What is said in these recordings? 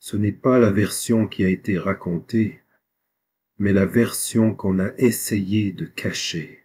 Ce n'est pas la version qui a été racontée, mais la version qu'on a essayé de cacher.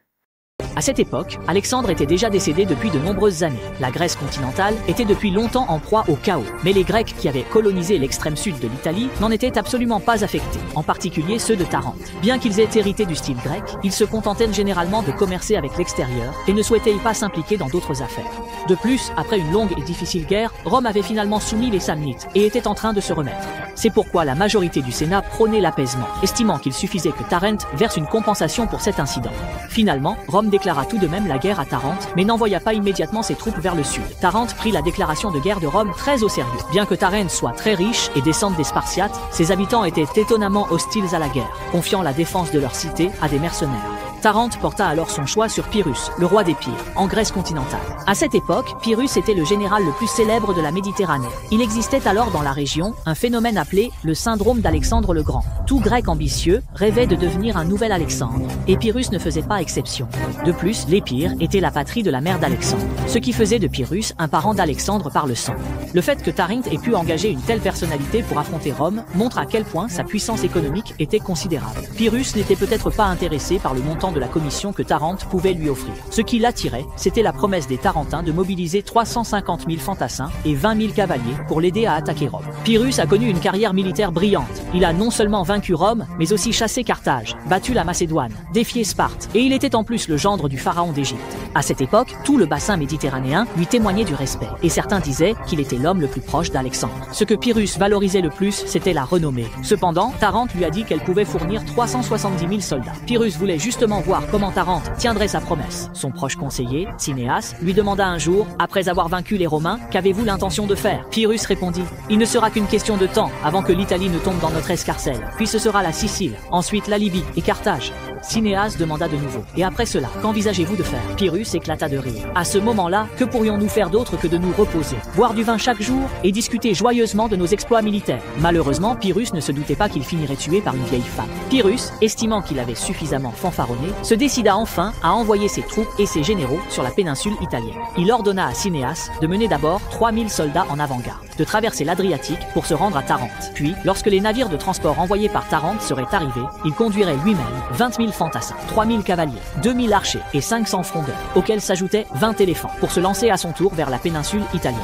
À cette époque, Alexandre était déjà décédé depuis de nombreuses années. La Grèce continentale était depuis longtemps en proie au chaos. Mais les Grecs qui avaient colonisé l'extrême sud de l'Italie n'en étaient absolument pas affectés, en particulier ceux de Tarente. Bien qu'ils aient hérité du style grec, ils se contentaient généralement de commercer avec l'extérieur et ne souhaitaient pas s'impliquer dans d'autres affaires. De plus, après une longue et difficile guerre, Rome avait finalement soumis les Samnites et était en train de se remettre. C'est pourquoi la majorité du Sénat prônait l'apaisement, estimant qu'il suffisait que Tarente verse une compensation pour cet incident. Finalement, Rome déclara tout de même la guerre à Tarente, mais n'envoya pas immédiatement ses troupes vers le sud. Tarente prit la déclaration de guerre de Rome très au sérieux. Bien que Tarente soit très riche et descende des Spartiates, ses habitants étaient étonnamment hostiles à la guerre, confiant la défense de leur cité à des mercenaires. Tarente porta alors son choix sur Pyrrhus, le roi d'Épire, en Grèce continentale. À cette époque, Pyrrhus était le général le plus célèbre de la Méditerranée. Il existait alors dans la région un phénomène appelé le syndrome d'Alexandre le Grand. Tout Grec ambitieux rêvait de devenir un nouvel Alexandre, et Pyrrhus ne faisait pas exception. De plus, l'Épire était la patrie de la mère d'Alexandre, ce qui faisait de Pyrrhus un parent d'Alexandre par le sang. Le fait que Tarente ait pu engager une telle personnalité pour affronter Rome montre à quel point sa puissance économique était considérable. Pyrrhus n'était peut-être pas intéressé par le montant de la commission que Tarente pouvait lui offrir. Ce qui l'attirait, c'était la promesse des Tarentins de mobiliser 350 000 fantassins et 20 000 cavaliers pour l'aider à attaquer Rome. Pyrrhus a connu une carrière militaire brillante. Il a non seulement vaincu Rome, mais aussi chassé Carthage, battu la Macédoine, défié Sparte, et il était en plus le gendre du pharaon d'Égypte. À cette époque, tout le bassin méditerranéen lui témoignait du respect, et certains disaient qu'il était l'homme le plus proche d'Alexandre. Ce que Pyrrhus valorisait le plus, c'était la renommée. Cependant, Tarente lui a dit qu'elle pouvait fournir 370 000 soldats. Pyrrhus voulait justement voir comment Tarente tiendrait sa promesse. Son proche conseiller, Cinéas, lui demanda un jour, après avoir vaincu les Romains, qu'avez-vous l'intention de faire? Pyrrhus répondit, il ne sera qu'une question de temps avant que l'Italie ne tombe dans notre escarcelle. Puis ce sera la Sicile, ensuite la Libye et Carthage. Cinéas demanda de nouveau, et après cela, qu'envisagez-vous de faire? Pyrrhus éclata de rire. À ce moment-là, que pourrions-nous faire d'autre que de nous reposer, boire du vin chaque jour et discuter joyeusement de nos exploits militaires? Malheureusement, Pyrrhus ne se doutait pas qu'il finirait tué par une vieille femme. Pyrrhus, estimant qu'il avait suffisamment fanfaronné, se décida enfin à envoyer ses troupes et ses généraux sur la péninsule italienne. Il ordonna à Cinéas de mener d'abord 3000 soldats en avant-garde, de traverser l'Adriatique pour se rendre à Tarente. Puis, lorsque les navires de transport envoyés par Tarente seraient arrivés, il conduirait lui-même 20 000 fantassins, 3000 cavaliers, 2000 archers et 500 frondeurs, auxquels s'ajoutaient 20 éléphants, pour se lancer à son tour vers la péninsule italienne.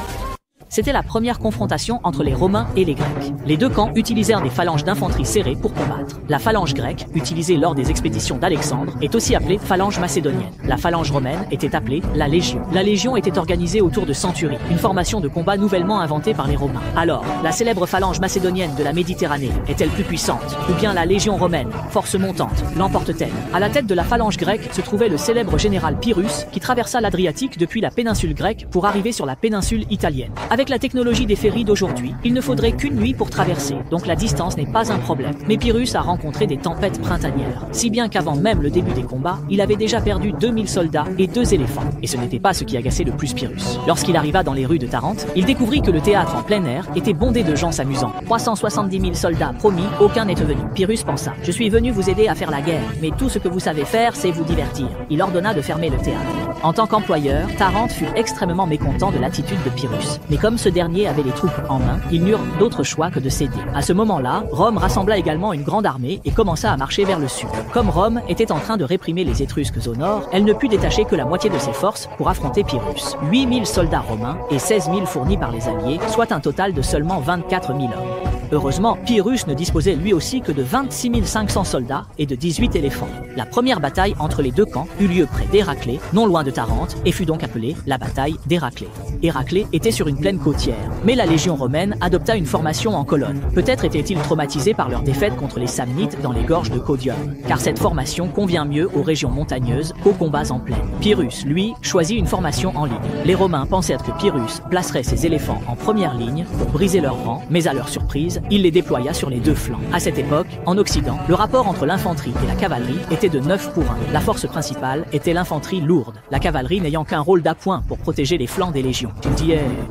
C'était la première confrontation entre les Romains et les Grecs. Les deux camps utilisèrent des phalanges d'infanterie serrées pour combattre. La phalange grecque, utilisée lors des expéditions d'Alexandre, est aussi appelée phalange macédonienne. La phalange romaine était appelée la Légion. La Légion était organisée autour de centuries, une formation de combat nouvellement inventée par les Romains. Alors, la célèbre phalange macédonienne de la Méditerranée est-elle plus puissante? Ou bien la Légion romaine, force montante, l'emporte-t-elle? À la tête de la phalange grecque se trouvait le célèbre général Pyrrhus, qui traversa l'Adriatique depuis la péninsule grecque pour arriver sur la péninsule italienne. Avec la technologie des ferries d'aujourd'hui, il ne faudrait qu'une nuit pour traverser, donc la distance n'est pas un problème. Mais Pyrrhus a rencontré des tempêtes printanières, si bien qu'avant même le début des combats, il avait déjà perdu 2000 soldats et 2 éléphants. Et ce n'était pas ce qui agaçait le plus Pyrrhus. Lorsqu'il arriva dans les rues de Tarente, il découvrit que le théâtre en plein air était bondé de gens s'amusant. 370 000 soldats promis, aucun n'est venu. Pyrrhus pensa, je suis venu vous aider à faire la guerre, mais tout ce que vous savez faire, c'est vous divertir. Il ordonna de fermer le théâtre. En tant qu'employeur, Tarente fut extrêmement mécontent de l'attitude de Pyrrhus. Mais comme ce dernier avait les troupes en main, ils n'eurent d'autre choix que de céder. À ce moment-là, Rome rassembla également une grande armée et commença à marcher vers le sud. Comme Rome était en train de réprimer les Étrusques au nord, elle ne put détacher que la moitié de ses forces pour affronter Pyrrhus. 8000 soldats romains et 16 000 fournis par les Alliés, soit un total de seulement 24 000 hommes. Heureusement, Pyrrhus ne disposait lui aussi que de 26 500 soldats et de 18 éléphants. La première bataille entre les deux camps eut lieu près d'Héraclée, non loin de Tarente, et fut donc appelée la bataille d'Héraclée. Héraclée était sur une plaine côtière, mais la légion romaine adopta une formation en colonne. Peut-être étaient-ils traumatisés par leur défaite contre les Samnites dans les gorges de Caudium, car cette formation convient mieux aux régions montagneuses qu'aux combats en plaine. Pyrrhus, lui, choisit une formation en ligne. Les Romains pensèrent que Pyrrhus placerait ses éléphants en première ligne pour briser leurs rangs, mais à leur surprise, il les déploya sur les deux flancs. À cette époque, en Occident, le rapport entre l'infanterie et la cavalerie était de 9 pour 1. La force principale était l'infanterie lourde, la cavalerie n'ayant qu'un rôle d'appoint pour protéger les flancs des légions.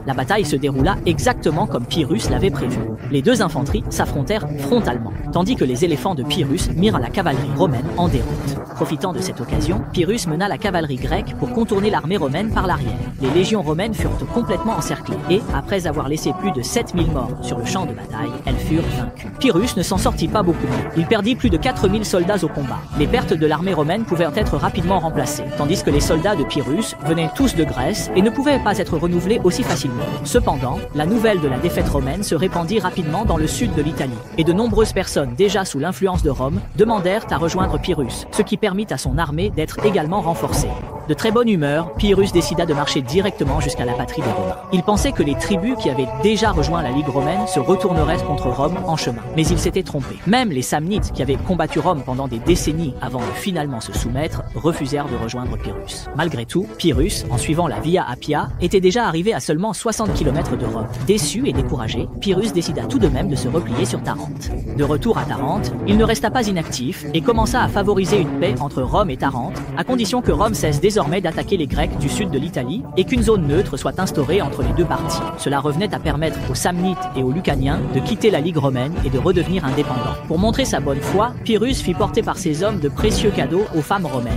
La bataille se déroula exactement comme Pyrrhus l'avait prévu. Les deux infanteries s'affrontèrent frontalement, tandis que les éléphants de Pyrrhus mirent la cavalerie romaine en déroute. Profitant de cette occasion, Pyrrhus mena la cavalerie grecque pour contourner l'armée romaine par l'arrière. Les légions romaines furent complètement encerclées et, après avoir laissé plus de 7000 morts sur le champ de bataille, elles furent vaincues. Pyrrhus ne s'en sortit pas beaucoup mieux. Il perdit plus de 4000 soldats au combat. Les pertes de l'armée romaine pouvaient être rapidement remplacées, tandis que les soldats de Pyrrhus venaient tous de Grèce et ne pouvaient pas être renouvelés aussi facilement. Cependant, la nouvelle de la défaite romaine se répandit rapidement dans le sud de l'Italie, et de nombreuses personnes déjà sous l'influence de Rome demandèrent à rejoindre Pyrrhus, ce qui permit à son armée d'être également renforcée. De très bonne humeur, Pyrrhus décida de marcher directement jusqu'à la patrie des Romains. Il pensait que les tribus qui avaient déjà rejoint la Ligue romaine se retourneraient contre Rome en chemin. Mais il s'était trompé. Même les Samnites, qui avaient combattu Rome pendant des décennies avant de finalement se soumettre, refusèrent de rejoindre Pyrrhus. Malgré tout, Pyrrhus, en suivant la Via Appia, était déjà arrivé à seulement 60 km de Rome. Déçu et découragé, Pyrrhus décida tout de même de se replier sur Tarente. De retour à Tarente, il ne resta pas inactif et commença à favoriser une paix entre Rome et Tarente, à condition que Rome cesse désormais d'attaquer les Grecs du sud de l'Italie et qu'une zone neutre soit instaurée entre les deux parties. Cela revenait à permettre aux Samnites et aux Lucaniens de quitter la Ligue romaine et de redevenir indépendants. Pour montrer sa bonne foi, Pyrrhus fit porter par ses hommes de précieux cadeaux aux femmes romaines.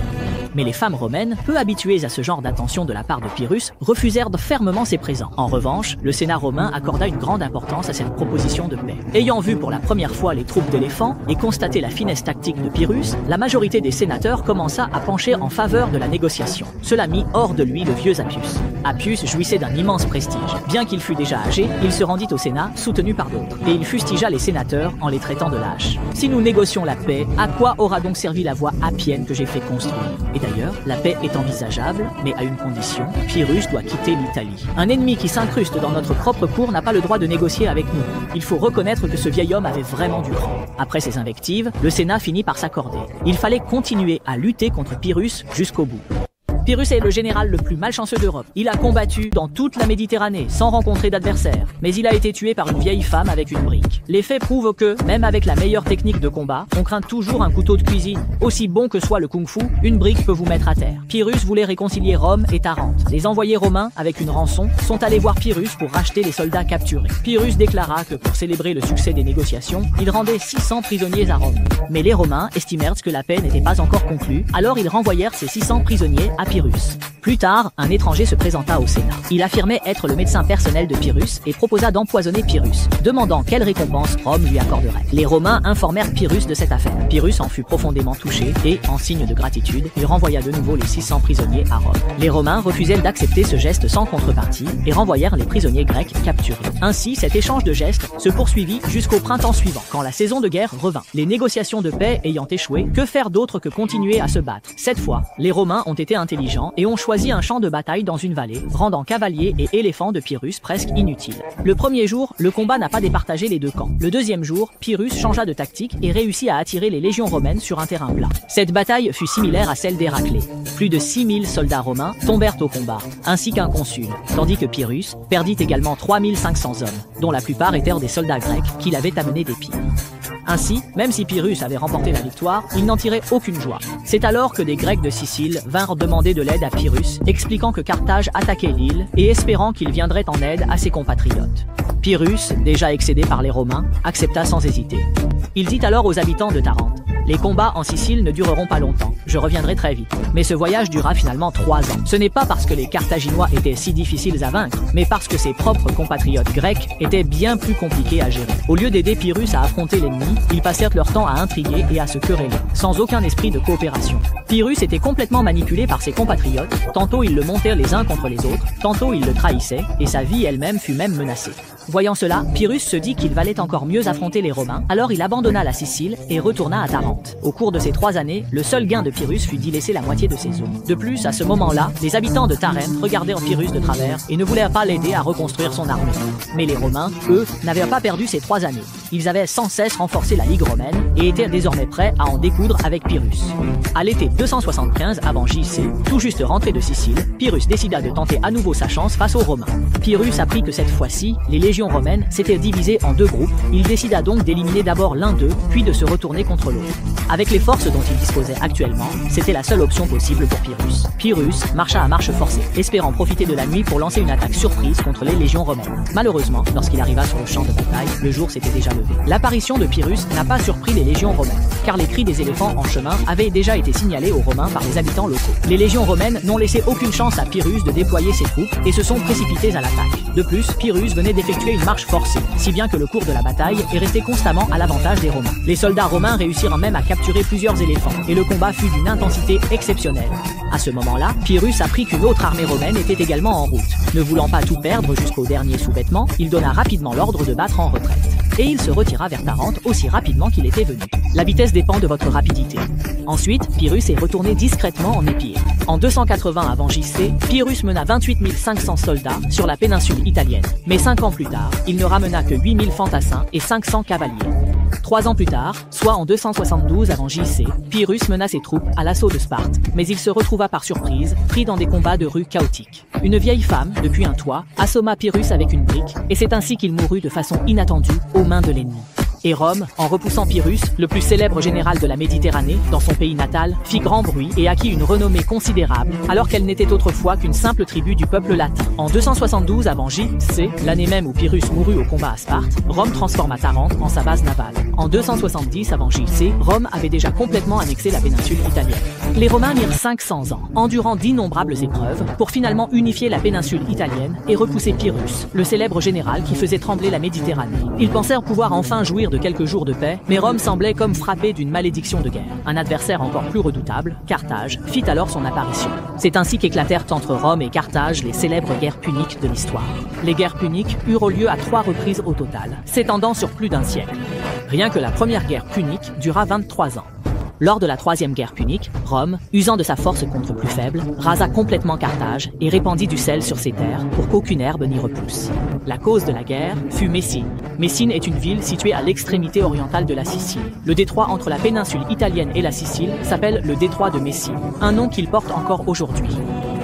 Mais les femmes romaines, peu habituées à ce genre d'attention de la part de Pyrrhus, refusèrent fermement ces présents. En revanche, le Sénat romain accorda une grande importance à cette proposition de paix. Ayant vu pour la première fois les troupes d'éléphants et constaté la finesse tactique de Pyrrhus, la majorité des sénateurs commença à pencher en faveur de la négociation. Cela mit hors de lui le vieux Appius. Appius jouissait d'un immense prestige. Bien qu'il fût déjà âgé, il se rendit au Sénat, soutenu par d'autres, et il fustigea les sénateurs en les traitant de lâches. Si nous négocions la paix, à quoi aura donc servi la voie appienne que j'ai fait construire? Et d'ailleurs, la paix est envisageable, mais à une condition, Pyrrhus doit quitter l'Italie. Un ennemi qui s'incruste dans notre propre cour n'a pas le droit de négocier avec nous. Il faut reconnaître que ce vieil homme avait vraiment du cran. Après ces invectives, le Sénat finit par s'accorder. Il fallait continuer à lutter contre Pyrrhus jusqu'au bout. Pyrrhus est le général le plus malchanceux d'Europe. Il a combattu dans toute la Méditerranée sans rencontrer d'adversaire, mais il a été tué par une vieille femme avec une brique. Les faits prouvent que, même avec la meilleure technique de combat, on craint toujours un couteau de cuisine. Aussi bon que soit le kung-fu, une brique peut vous mettre à terre. Pyrrhus voulait réconcilier Rome et Tarente. Les envoyés romains, avec une rançon, sont allés voir Pyrrhus pour racheter les soldats capturés. Pyrrhus déclara que pour célébrer le succès des négociations, il rendait 600 prisonniers à Rome. Mais les Romains estimèrent que la paix n'était pas encore conclue, alors ils renvoyèrent ces 600 prisonniers à Pyrrhus. Plus tard, un étranger se présenta au Sénat. Il affirmait être le médecin personnel de Pyrrhus et proposa d'empoisonner Pyrrhus, demandant quelle récompense Rome lui accorderait. Les Romains informèrent Pyrrhus de cette affaire. Pyrrhus en fut profondément touché et, en signe de gratitude, il renvoya de nouveau les 600 prisonniers à Rome. Les Romains refusèrent d'accepter ce geste sans contrepartie et renvoyèrent les prisonniers grecs capturés. Ainsi, cet échange de gestes se poursuivit jusqu'au printemps suivant, quand la saison de guerre revint. Les négociations de paix ayant échoué, que faire d'autre que continuer à se battre? Cette fois, les Romains ont été intelligents et ont choisi un champ de bataille dans une vallée, rendant cavaliers et éléphants de Pyrrhus presque inutiles. Le premier jour, le combat n'a pas départagé les deux camps. Le deuxième jour, Pyrrhus changea de tactique et réussit à attirer les légions romaines sur un terrain plat. Cette bataille fut similaire à celle d'Héraclée. Plus de 6000 soldats romains tombèrent au combat, ainsi qu'un consul, tandis que Pyrrhus perdit également 3500 hommes, dont la plupart étaient des soldats grecs qu'il avait amenés d'Épire. Ainsi, même si Pyrrhus avait remporté la victoire, il n'en tirait aucune joie. C'est alors que des Grecs de Sicile vinrent demander de l'aide à Pyrrhus, expliquant que Carthage attaquait l'île et espérant qu'il viendrait en aide à ses compatriotes. Pyrrhus, déjà excédé par les Romains, accepta sans hésiter. Il dit alors aux habitants de Tarente: « Les combats en Sicile ne dureront pas longtemps, je reviendrai très vite. » Mais ce voyage dura finalement 3 ans. Ce n'est pas parce que les Carthaginois étaient si difficiles à vaincre, mais parce que ses propres compatriotes grecs étaient bien plus compliqués à gérer. Au lieu d'aider Pyrrhus à affronter l'ennemi, ils passèrent leur temps à intriguer et à se quereller, sans aucun esprit de coopération. Pyrrhus était complètement manipulé par ses compatriotes, tantôt ils le montèrent les uns contre les autres, tantôt ils le trahissaient, et sa vie elle-même fut même menacée. Voyant cela, Pyrrhus se dit qu'il valait encore mieux affronter les Romains, alors il abandonna la Sicile et retourna à Tarente. Au cours de ces 3 années, le seul gain de Pyrrhus fut d'y laisser la moitié de ses eaux. De plus, à ce moment-là, les habitants de Tarente regardèrent Pyrrhus de travers et ne voulèrent pas l'aider à reconstruire son armée. Mais les Romains, eux, n'avaient pas perdu ces 3 années. Ils avaient sans cesse renforcé la Ligue romaine et étaient désormais prêts à en découdre avec Pyrrhus. À l'été 275 avant JC, tout juste rentré de Sicile, Pyrrhus décida de tenter à nouveau sa chance face aux Romains. Pyrrhus apprit que cette fois-ci, les légions romaines s'étaient divisées en 2 groupes. Il décida donc d'éliminer d'abord l'un d'eux, puis de se retourner contre l'autre. Avec les forces dont il disposait actuellement, c'était la seule option possible pour Pyrrhus. Pyrrhus marcha à marche forcée, espérant profiter de la nuit pour lancer une attaque surprise contre les légions romaines. Malheureusement, lorsqu'il arriva sur le champ de bataille, le jour s'était déjà levé. levée. L'apparition de Pyrrhus n'a pas surpris les légions romaines, car les cris des éléphants en chemin avaient déjà été signalés aux Romains par les habitants locaux. Les légions romaines n'ont laissé aucune chance à Pyrrhus de déployer ses troupes et se sont précipitées à l'attaque. De plus, Pyrrhus venait d'effectuer une marche forcée, si bien que le cours de la bataille est resté constamment à l'avantage des Romains. Les soldats romains réussirent même à capturer plusieurs éléphants, et le combat fut d'une intensité exceptionnelle. À ce moment-là, Pyrrhus apprit qu'une autre armée romaine était également en route. Ne voulant pas tout perdre jusqu'au dernier sous-vêtement, il donna rapidement l'ordre de battre en retraite. Et il se retira vers Tarente aussi rapidement qu'il était venu. La vitesse dépend de votre rapidité. Ensuite, Pyrrhus est retourné discrètement en Épire. En 280 avant JC, Pyrrhus mena 28 500 soldats sur la péninsule italienne. Mais 5 ans plus tard, il ne ramena que 8000 fantassins et 500 cavaliers. 3 ans plus tard, soit en 272 avant JC, Pyrrhus mena ses troupes à l'assaut de Sparte, mais il se retrouva par surprise, pris dans des combats de rue chaotiques. Une vieille femme, depuis un toit, assomma Pyrrhus avec une brique, et c'est ainsi qu'il mourut de façon inattendue, aux mains de l'ennemi. Et Rome, en repoussant Pyrrhus, le plus célèbre général de la Méditerranée, dans son pays natal, fit grand bruit et acquit une renommée considérable, alors qu'elle n'était autrefois qu'une simple tribu du peuple latin. En 272 avant JC, l'année même où Pyrrhus mourut au combat à Sparte, Rome transforma Tarente en sa base navale. En 270 avant JC, Rome avait déjà complètement annexé la péninsule italienne. Les Romains mirent 500 ans, endurant d'innombrables épreuves, pour finalement unifier la péninsule italienne et repousser Pyrrhus, le célèbre général qui faisait trembler la Méditerranée. Ils pensèrent pouvoir enfin jouir de quelques jours de paix, mais Rome semblait comme frappée d'une malédiction de guerre. Un adversaire encore plus redoutable, Carthage, fit alors son apparition. C'est ainsi qu'éclatèrent entre Rome et Carthage les célèbres guerres puniques de l'histoire. Les guerres puniques eurent lieu à 3 reprises au total, s'étendant sur plus d'un siècle. Rien que la première guerre punique dura 23 ans. Lors de la troisième guerre punique, Rome, usant de sa force contre plus faible, rasa complètement Carthage et répandit du sel sur ses terres pour qu'aucune herbe n'y repousse. La cause de la guerre fut Messine. Messine est une ville située à l'extrémité orientale de la Sicile. Le détroit entre la péninsule italienne et la Sicile s'appelle le détroit de Messine, un nom qu'il porte encore aujourd'hui.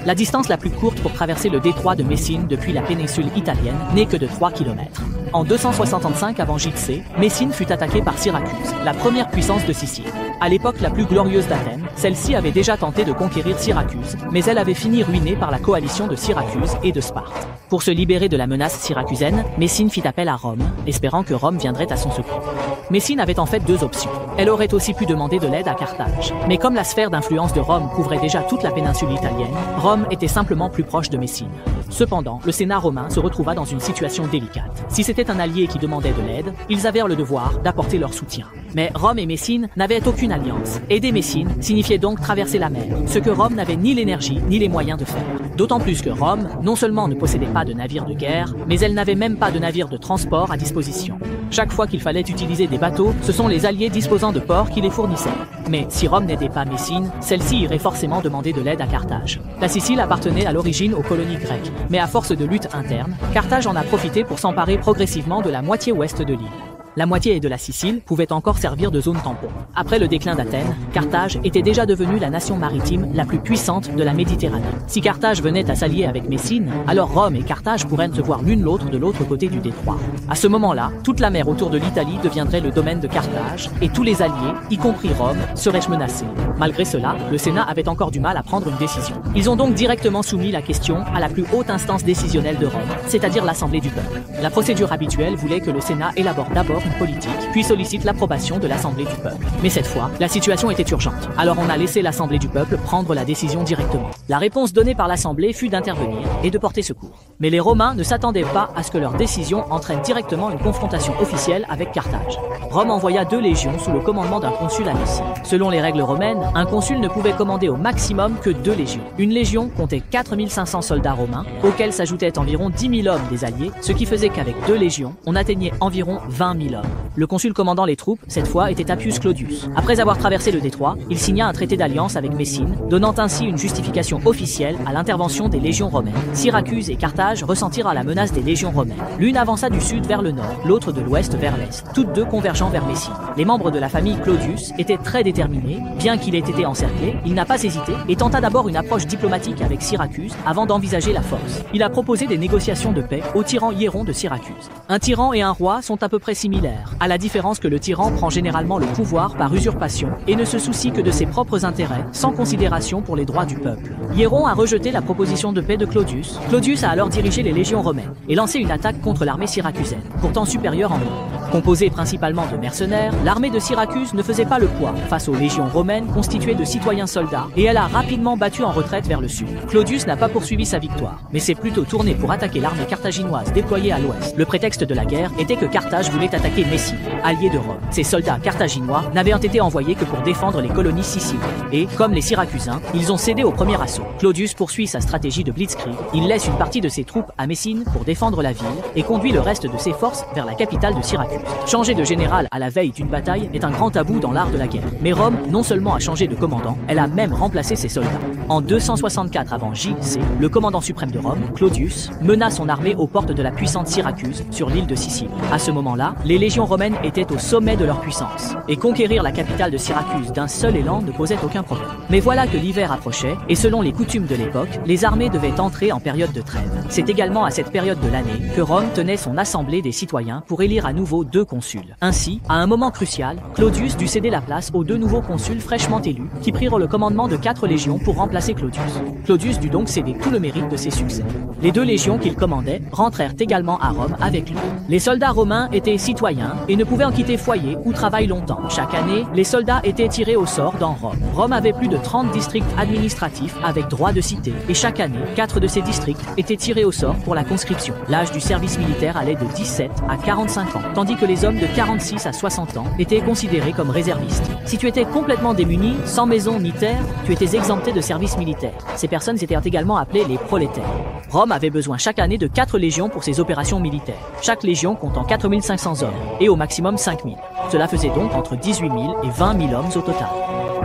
La distance la plus courte pour traverser le détroit de Messine depuis la péninsule italienne n'est que de 3 km. En 265 avant JC, Messine fut attaquée par Syracuse, la première puissance de Sicile. À l'époque la plus glorieuse d'Athènes, celle-ci avait déjà tenté de conquérir Syracuse, mais elle avait fini ruinée par la coalition de Syracuse et de Sparte. Pour se libérer de la menace syracusaine, Messine fit appel à Rome, espérant que Rome viendrait à son secours. Messine avait en fait 2 options. Elle aurait aussi pu demander de l'aide à Carthage. Mais comme la sphère d'influence de Rome couvrait déjà toute la péninsule italienne, Rome était simplement plus proche de Messine. Cependant, le Sénat romain se retrouva dans une situation délicate. Si c'était un allié qui demandait de l'aide, ils avaient le devoir d'apporter leur soutien. Mais Rome et Messine n'avaient aucune alliance. Aider Messine signifiait donc traverser la mer, ce que Rome n'avait ni l'énergie ni les moyens de faire. D'autant plus que Rome, non seulement ne possédait pas de navires de guerre, mais elle n'avait même pas de navires de transport à disposition. Chaque fois qu'il fallait utiliser des bateaux, ce sont les alliés disposant de ports qui les fournissaient. Mais si Rome n'aidait pas Messine, celle-ci irait forcément demander de l'aide à Carthage. La Sicile appartenait à l'origine aux colonies grecques, mais à force de lutte interne, Carthage en a profité pour s'emparer progressivement de la moitié ouest de l'île. La moitié de la Sicile pouvait encore servir de zone tampon. Après le déclin d'Athènes, Carthage était déjà devenue la nation maritime la plus puissante de la Méditerranée. Si Carthage venait à s'allier avec Messine, alors Rome et Carthage pourraient se voir l'une l'autre de l'autre côté du détroit. À ce moment-là, toute la mer autour de l'Italie deviendrait le domaine de Carthage, et tous les alliés, y compris Rome, seraient menacés. Malgré cela, le Sénat avait encore du mal à prendre une décision. Ils ont donc directement soumis la question à la plus haute instance décisionnelle de Rome, c'est-à-dire l'Assemblée du peuple. La procédure habituelle voulait que le Sénat élabore d'abord une politique, puis sollicite l'approbation de l'Assemblée du peuple. Mais cette fois, la situation était urgente. Alors on a laissé l'Assemblée du peuple prendre la décision directement. La réponse donnée par l'Assemblée fut d'intervenir et de porter secours. Mais les Romains ne s'attendaient pas à ce que leur décision entraîne directement une confrontation officielle avec Carthage. Rome envoya 2 légions sous le commandement d'un consul à Nice. Selon les règles romaines, un consul ne pouvait commander au maximum que 2 légions. Une légion comptait 4500 soldats romains, auxquels s'ajoutaient environ 10 000 hommes des alliés, ce qui faisait qu'avec 2 légions, on atteignait environ 20 000 hommes. Le consul commandant les troupes, cette fois, était Appius Claudius. Après avoir traversé le détroit, il signa un traité d'alliance avec Messine, donnant ainsi une justification officielle à l'intervention des légions romaines. Syracuse et Carthage ressentirent la menace des légions romaines. L'une avança du sud vers le nord, l'autre de l'ouest vers l'est, toutes 2 convergeant vers Messine. Les membres de la famille Claudius étaient très déterminés, bien qu'il ait été encerclé, il n'a pas hésité et tenta d'abord une approche diplomatique avec Syracuse avant d'envisager la force. Il a proposé des négociations de paix au tyran Hiéron de Syracuse. Un tyran et un roi sont à peu près similaires, à la différence que le tyran prend généralement le pouvoir par usurpation et ne se soucie que de ses propres intérêts, sans considération pour les droits du peuple. Hiéron a rejeté la proposition de paix de Claudius. Claudius a alors dirigé les légions romaines et lancé une attaque contre l'armée syracusaine, pourtant supérieure en nombre. Composée principalement de mercenaires, l'armée de Syracuse ne faisait pas le poids face aux légions romaines constituées de citoyens soldats, et elle a rapidement battu en retraite vers le sud. Claudius n'a pas poursuivi sa victoire, mais s'est plutôt tourné pour attaquer l'armée carthaginoise déployée à l'ouest. Le prétexte de la guerre était que Carthage voulait attaquer Messine, allié de Rome. Ces soldats carthaginois n'avaient été envoyés que pour défendre les colonies siciliennes, et, comme les Syracusains, ils ont cédé au premier assaut. Claudius poursuit sa stratégie de blitzkrieg, il laisse une partie de ses troupes à Messine pour défendre la ville, et conduit le reste de ses forces vers la capitale de Syracuse. Changer de général à la veille d'une bataille est un grand tabou dans l'art de la guerre. Mais Rome non seulement a changé de commandant, elle a même remplacé ses soldats. En 264 avant J.C., le commandant suprême de Rome, Claudius, mena son armée aux portes de la puissante Syracuse, sur l'île de Sicile. À ce moment-là, les légions romaines étaient au sommet de leur puissance, et conquérir la capitale de Syracuse d'un seul élan ne posait aucun problème. Mais voilà que l'hiver approchait, et selon les coutumes de l'époque, les armées devaient entrer en période de trêve. C'est également à cette période de l'année que Rome tenait son assemblée des citoyens pour élire à nouveau 2 consuls. Ainsi, à un moment crucial, Claudius dut céder la place aux 2 nouveaux consuls fraîchement élus, qui prirent le commandement de 4 légions pour remplacer Claudius. Claudius dut donc céder tout le mérite de ses succès. Les 2 légions qu'il commandait rentrèrent également à Rome avec lui. Les soldats romains étaient citoyens et ne pouvaient en quitter foyer ou travail longtemps. Chaque année, les soldats étaient tirés au sort dans Rome. Rome avait plus de 30 districts administratifs avec droit de cité, et chaque année, 4 de ces districts étaient tirés au sort pour la conscription. L'âge du service militaire allait de 17 à 45 ans, tandis que les hommes de 46 à 60 ans étaient considérés comme réservistes. Si tu étais complètement démuni, sans maison ni terre, tu étais exempté de service militaire. Ces personnes étaient également appelées les prolétaires. Rome avait besoin chaque année de 4 légions pour ses opérations militaires, chaque légion comptant 4500 hommes, et au maximum 5000. Cela faisait donc entre 18 000 et 20 000 hommes au total.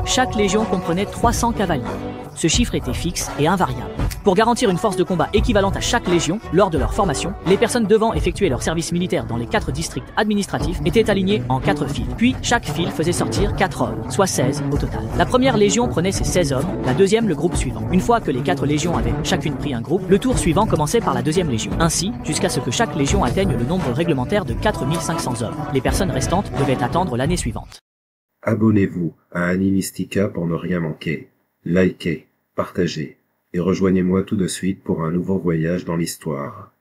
Chaque légion comprenait 300 cavaliers. Ce chiffre était fixe et invariable. Pour garantir une force de combat équivalente à chaque légion, lors de leur formation, les personnes devant effectuer leur service militaire dans les 4 districts administratifs étaient alignées en 4 files. Puis, chaque file faisait sortir 4 hommes, soit 16 au total. La première légion prenait ses 16 hommes, la deuxième le groupe suivant. Une fois que les 4 légions avaient chacune pris un groupe, le tour suivant commençait par la deuxième légion. Ainsi, jusqu'à ce que chaque légion atteigne le nombre réglementaire de 4500 hommes. Les personnes restantes devaient attendre l'année suivante. Abonnez-vous à Animistica pour ne rien manquer. Likez, partagez et rejoignez-moi tout de suite pour un nouveau voyage dans l'histoire.